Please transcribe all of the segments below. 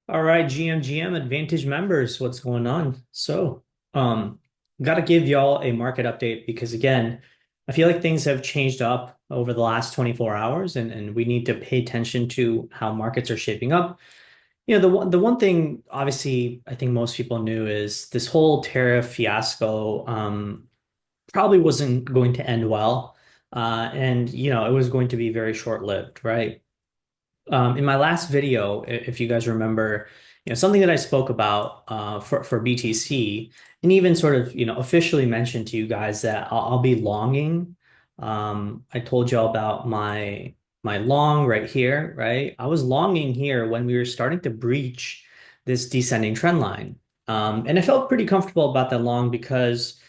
All right, GM Advantage members, what's going on? Um, got to give y'all a market update because again, I feel like things have changed up over the last 24 hours and we need to pay attention to how markets are shaping up. The one thing obviously I think most people knew is this whole tariff fiasco probably wasn't going to end well. And it was going to be very short-lived, right? In my last video, if you guys remember, something that I spoke about for BTC, and even sort of officially mentioned to you guys that I'll be longing. I told you all about my long right here, right? I was longing here when we were starting to breach this descending trend line, and I felt pretty comfortable about that long because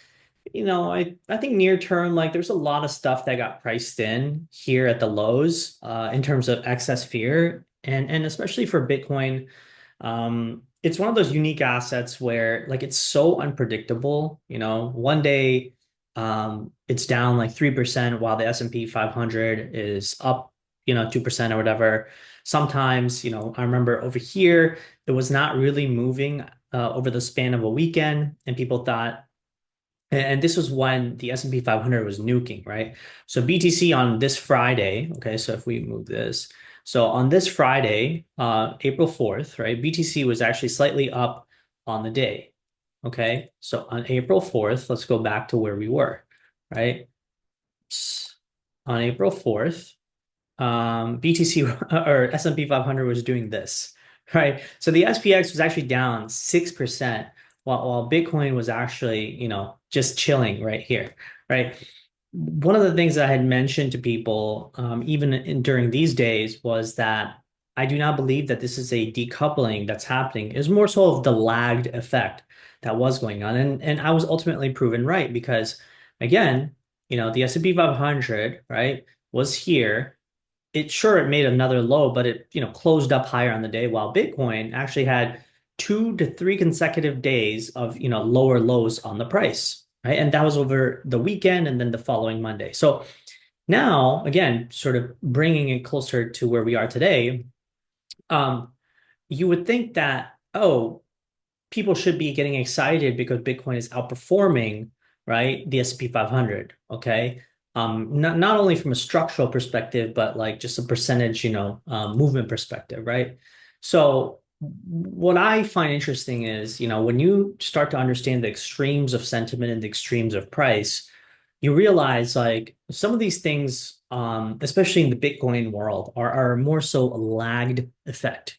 I think near term, like there's a lot of stuff that got priced in here at the lows in terms of excess fear. And especially for Bitcoin, it's one of those unique assets where like it's so unpredictable. One day it's down like 3% while the S&P 500 is up, 2% or whatever. Sometimes, I remember over here, it was not really moving over the span of a weekend, and people thought and this was when the S&P 500 was nuking, right? So BTC on this Friday, okay, so if we move this, so on this Friday, April 4th, right, BTC was actually slightly up on the day, okay? So on April 4th, let's go back to where we were, right? On April 4th, BTC or S&P 500 was doing this, right? So the SPX was actually down 6%, while Bitcoin was actually, just chilling right here, right? One of the things that I had mentioned to people, during these days, was that I do not believe that this is a decoupling that's happening. It's more so of the lagged effect that was going on. And I was ultimately proven right because, again, the S&P 500, right, was here. It made another low, but it closed up higher on the day, while Bitcoin actually had 2 to 3 consecutive days of lower lows on the price, right? And that was over the weekend and then the following Monday. So now, again, sort of bringing it closer to where we are today, um, you would think that, oh, people should be getting excited because Bitcoin is outperforming, right, the S&P 500, okay? Not only from a structural perspective, but like just a percentage, movement perspective, right? So what I find interesting is, when you start to understand the extremes of sentiment and the extremes of price, you realize like some of these things, especially in the Bitcoin world, are more so a lagged effect.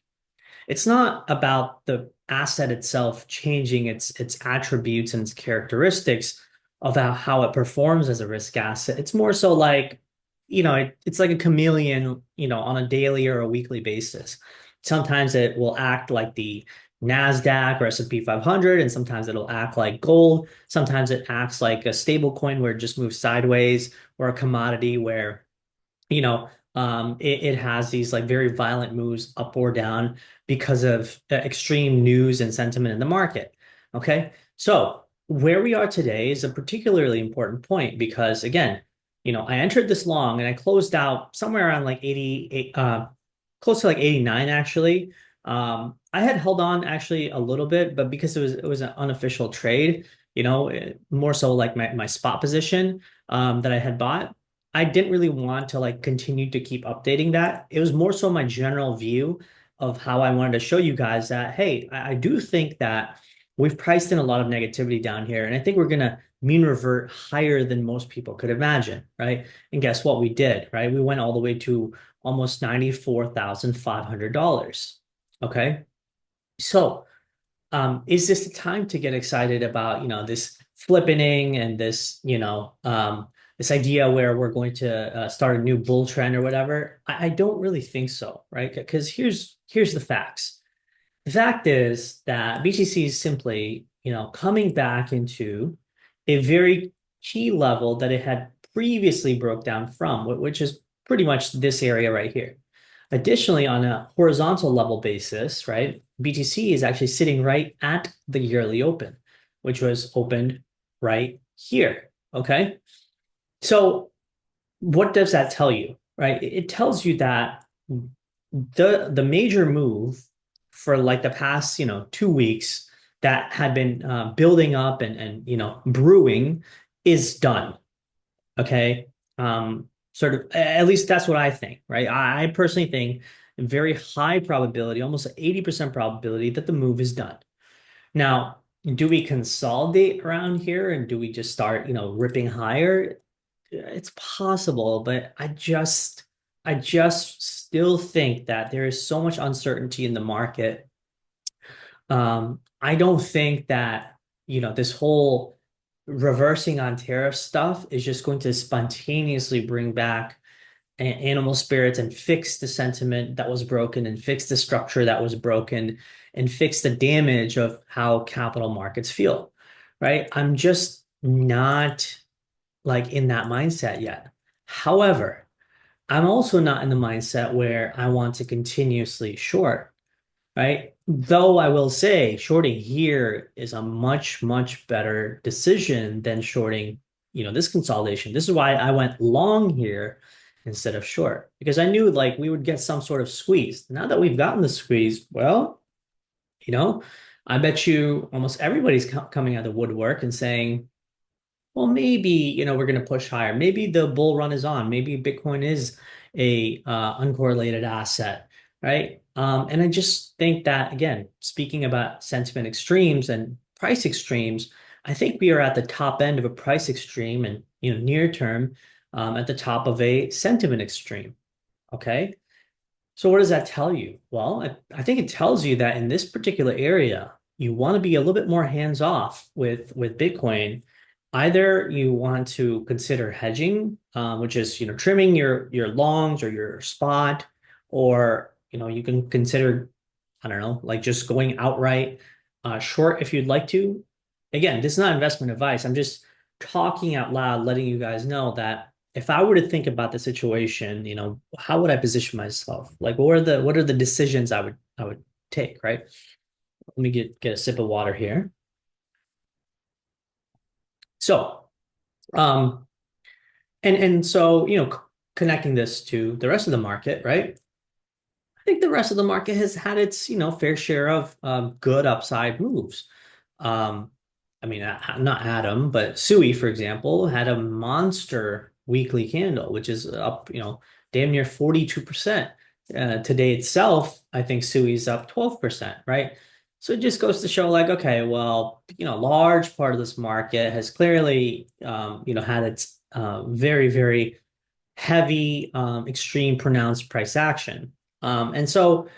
It's not about the asset itself changing its attributes and its characteristics of how it performs as a risk asset. It's more so like, it's like a chameleon, on a daily or a weekly basis. Sometimes it will act like the NASDAQ or S&P 500, and sometimes it'll act like gold. Sometimes it acts like a stable coin where it just moves sideways, or a commodity where it has these like very violent moves up or down because of extreme news and sentiment in the market. Okay. So where we are today is a particularly important point because again, I entered this long and I closed out somewhere around like 88, close to like 89 actually. I had held on actually a little bit, but because it was an unofficial trade, more so like my spot position that I had bought. I didn't really want to like continue to keep updating that. It was more so my general view of how I wanted to show you guys that, hey, I do think that we've priced in a lot of negativity down here. And I think we're going to mean revert higher than most people could imagine, right? And guess what we did, right? We went all the way to almost $94,500. Okay. So, is this the time to get excited about, this flippening and this, this idea where we're going to start a new bull trend or whatever? I don't really think so, right? Because here's the facts. The fact is that BTC is simply, coming back into a very key level that it had previously broke down from, which is pretty much this area right here. Additionally, on a horizontal level basis, right, BTC is actually sitting right at the yearly open, which was opened right here. Okay. So what does that tell you, right? It tells you that the major move for like the past, 2 weeks that had been building up and brewing is done. Okay. Sort of, at least that's what I think, right? I personally think a very high probability, almost 80% probability that the move is done. Now, do we consolidate around here and do we just start, ripping higher? It's possible, but I just still think that there is so much uncertainty in the market. I don't think that, this whole reversing on tariff stuff is just going to spontaneously bring back animal spirits and fix the sentiment that was broken and fix the structure that was broken and fix the damage of how capital markets feel, right? I'm just not like in that mindset yet. However, I'm also not in the mindset where I want to continuously short, right? Though I will say shorting here is a much, much better decision than shorting, this consolidation. This is why I went long here instead of short, because I knew like we would get some sort of squeeze. Now that we've gotten the squeeze, well, you know, I bet you almost everybody's coming out of the woodwork and saying, well, maybe, we're going to push higher. Maybe the bull run is on. Maybe Bitcoin is a uncorrelated asset, right? And I just think that, again, speaking about sentiment extremes and price extremes, I think we are at the top end of a price extreme and, near term, at the top of a sentiment extreme. Okay. So what does that tell you? Well, I think it tells you that in this particular area, you want to be a little bit more hands off with Bitcoin. Either you want to consider hedging, which is trimming your longs or your spot, or you can consider, I don't know, like just going outright short if you'd like to. Again, this is not investment advice. I'm just talking out loud, letting you guys know that if I were to think about the situation, how would I position myself? Like, what are the decisions I would take, right? Let me get a sip of water here. So, um, and so, connecting this to the rest of the market, right? I think the rest of the market has had its, fair share of good upside moves. Um, I mean, not Adam, but Sui, for example, had a monster weekly candle, which is up, damn near 42%. Today itself, I think Sui's up 12%, right? So it just goes to show like, okay, well, large part of this market has clearly, had its very, very heavy, extreme pronounced price action. And so,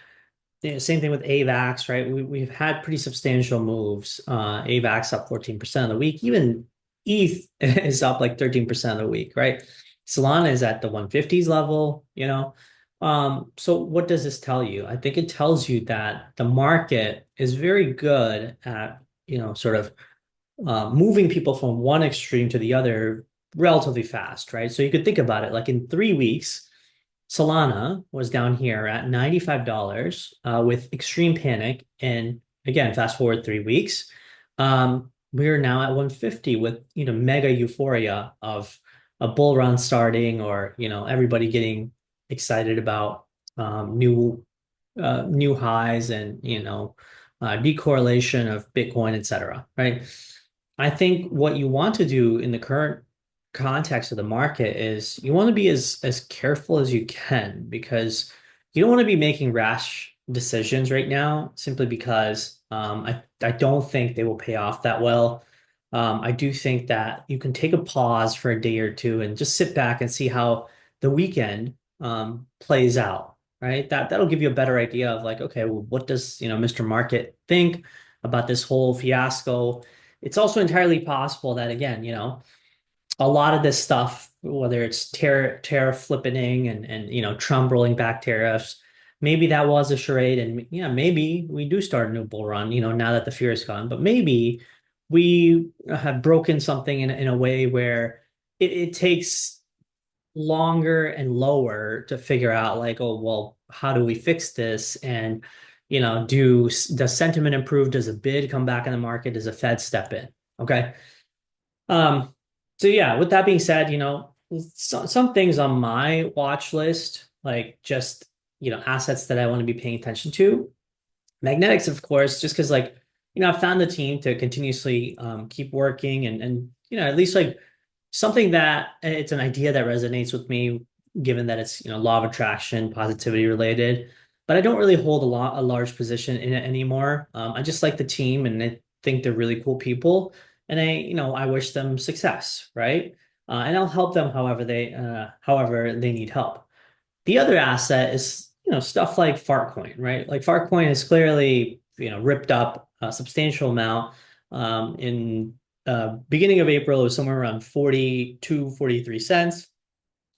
same thing with AVAX, right? We've had pretty substantial moves. AVAX up 14% of the week. Even ETH is up like 13% of the week, right? Solana is at the 150s level. So what does this tell you? I think it tells you that the market is very good at, sort of moving people from one extreme to the other relatively fast, right? So you could think about it like in 3 weeks, Solana was down here at $95 with extreme panic. And again, fast forward 3 weeks, we're now at 150 with, mega euphoria of a bull run starting or, everybody getting excited about new highs and, decorrelation of Bitcoin, et cetera, right? I think what you want to do in the current context of the market is you want to be as careful as you can because you don't want to be making rash decisions right now simply because I don't think they will pay off that well. I do think that you can take a pause for a day or two and just sit back and see how the weekend plays out, right? That'll give you a better idea of like, okay, well, what does Mr. Market think about this whole fiasco? It's also entirely possible that again, a lot of this stuff, whether it's tariff flippening and Trump rolling back tariffs, maybe that was a charade, and yeah, maybe we do start a new bull run, now that the fear is gone. But maybe we have broken something in a way where it takes longer and lower to figure out like, oh, well, how do we fix this? And does sentiment improve? Does a bid come back in the market? Does a Fed step in? Okay. Um, so yeah, with that being said, some things on my watch list, like just, assets that I want to be paying attention to. Magnetics, of course, just because like, I've found the team to continuously keep working and at least like something that it's an idea that resonates with me, given that it's, law of attraction, positivity related. But I don't really hold a large position in it anymore. I just like the team and I think they're really cool people. And I wish them success, right? And I'll help them however they need help. The other asset is, stuff like Fartcoin, right? Like Fartcoin has clearly, ripped up a substantial amount. In beginning of April, it was somewhere around 42, 43 cents.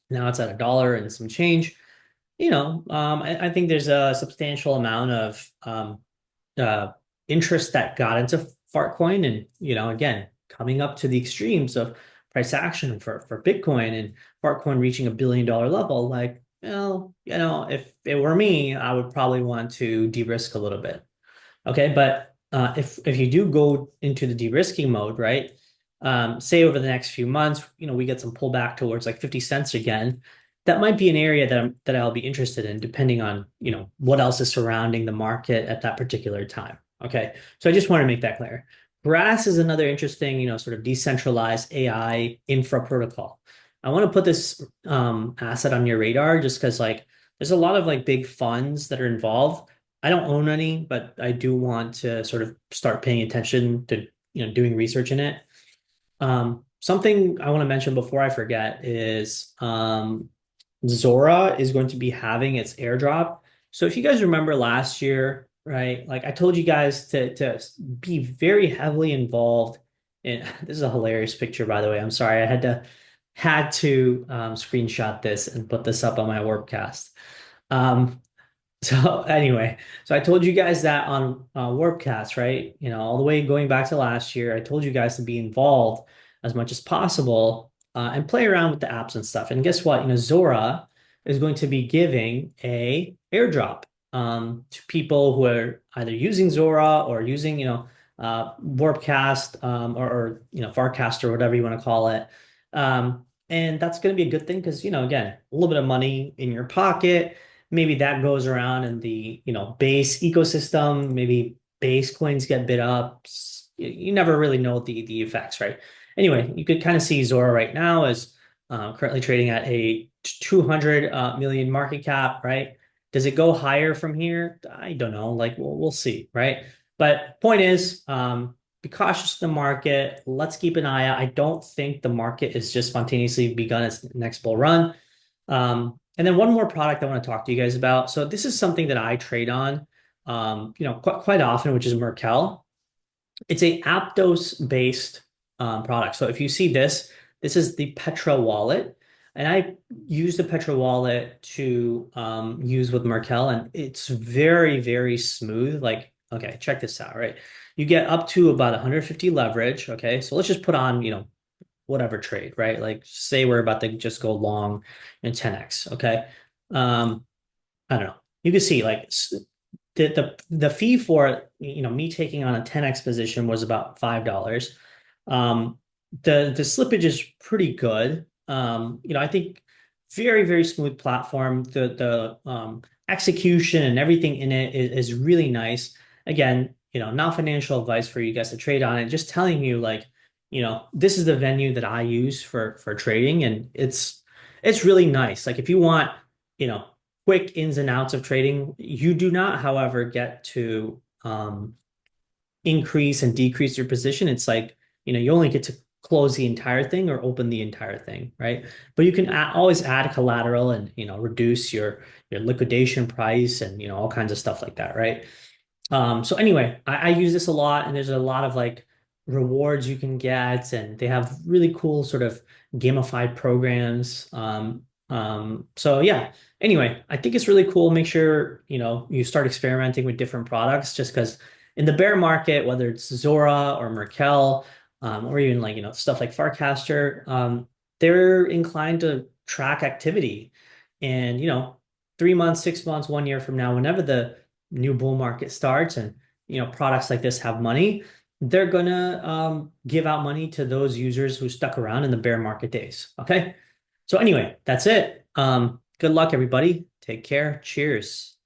Now it's at a dollar and some change. I think there's a substantial amount of uh, interest that got into Fartcoin, and again, coming up to the extremes of price action for Bitcoin and Fartcoin reaching $1 billion level. Like, well, if it were me, I would probably want to de-risk a little bit. Okay, but if you do go into the de-risking mode, right? Say over the next few months, we get some pullback towards like 50 cents again. That might be an area that I'll be interested in, depending on, what else is surrounding the market at that particular time. Okay, so I just want to make that clear. Grass is another interesting, sort of decentralized AI infra protocol. I want to put this asset on your radar just because like there's a lot of like big funds that are involved. I don't own any, but I do want to sort of start paying attention to, doing research in it. Something I want to mention before I forget is Zora is going to be having its airdrop. So if you guys remember last year, right? Like I told you guys to be very heavily involved in this is a hilarious picture, by the way. I'm sorry. I had to screenshot this and put this up on my webcast. Um, so anyway, so I told you guys that on Warpcast, right? All the way going back to last year, I told you guys to be involved as much as possible and play around with the apps and stuff. And guess what? Zora is going to be giving a airdrop to people who are either using Zora or using, Warpcast Farcast or whatever you want to call it. And that's going to be a good thing because, again, a little bit of money in your pocket maybe that goes around in the base ecosystem. Maybe base coins get bid up. You never really know the effects, right? Anyway, you could kind of see Zora right now is currently trading at a 200 million market cap, right? Does it go higher from here? I don't know. Like we'll see, right? But point is, be cautious of the market. Let's keep an eye out. I don't think the market is just spontaneously begun its next bull run. And then one more product I want to talk to you guys about. So this is something that I trade on, quite often, which is Merkel. It's a Aptos based product. So if you see this, this is the Petra wallet. And I use the Petra wallet to use with Merkel, and it's very, very smooth. Like, okay, check this out, right? You get up to about 150 leverage. Okay, so let's just put on, whatever trade, right? Like say we're about to just go long in 10x. Okay. Um, I don't know. You can see like the fee for me taking on a 10x position was about $5. Um, the slippage is pretty good. I think very, very smooth platform. The execution and everything in it is really nice. Again, not financial advice for you guys to trade on it, just telling you like, this is the venue that I use for trading, and it's really nice. Like if you want, you know, quick ins and outs of trading, you do not, however, get to increase and decrease your position. It's like, you only get to close the entire thing or open the entire thing, right? But you can always add collateral and, reduce your liquidation price and, all kinds of stuff like that, right? So anyway, I use this a lot, and there's a lot of like rewards you can get, and they have really cool sort of gamified programs. So yeah. Anyway, I think it's really cool. Make sure you start experimenting with different products, just because in the bear market, whether it's Zora or Merkel, or even like stuff like Farcaster, they're inclined to track activity, and 3 months, 6 months, 1 year from now, whenever the new bull market starts and products like this have money, they're gonna give out money to those users who stuck around in the bear market days. Okay. So anyway, that's it. Good luck, everybody. Take care. Cheers.